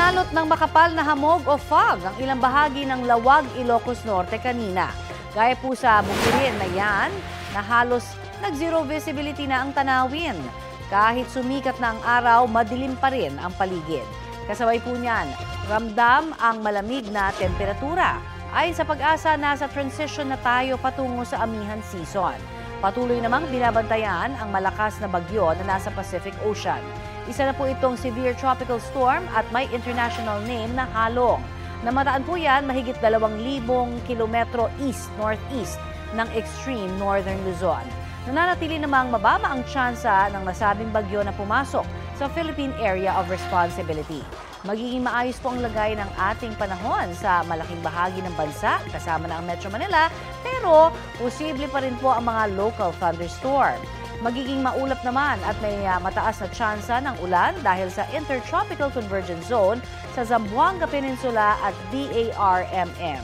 Binalot ng makapal na hamog o fog ang ilang bahagi ng Lawag, Ilocos Norte kanina. Gaya po sa Bukirin na yan, na halos nag-zero visibility na ang tanawin. Kahit sumikat na ang araw, madilim pa rin ang paligid. Kasabay po niyan, ramdam ang malamig na temperatura. Ayon sa Pag-asa, nasa transition na tayo patungo sa amihan season. Patuloy namang binabantayan ang malakas na bagyo na nasa Pacific Ocean. Isa na po itong severe tropical storm at may international name na Halong. Namataan po yan mahigit 2,000 kilometro east-northeast ng extreme northern Luzon. Nananatili namang mababa ang tsansa ng nasabing bagyo na pumasok sa Philippine Area of Responsibility. Magiging maayos po ang lagay ng ating panahon sa malaking bahagi ng bansa, kasama na ang Metro Manila, pero posible pa rin po ang mga local thunderstorm. Magiging maulap naman at may mataas na tsansa ng ulan dahil sa Intertropical Convergence Zone sa Zamboanga Peninsula at BARMM.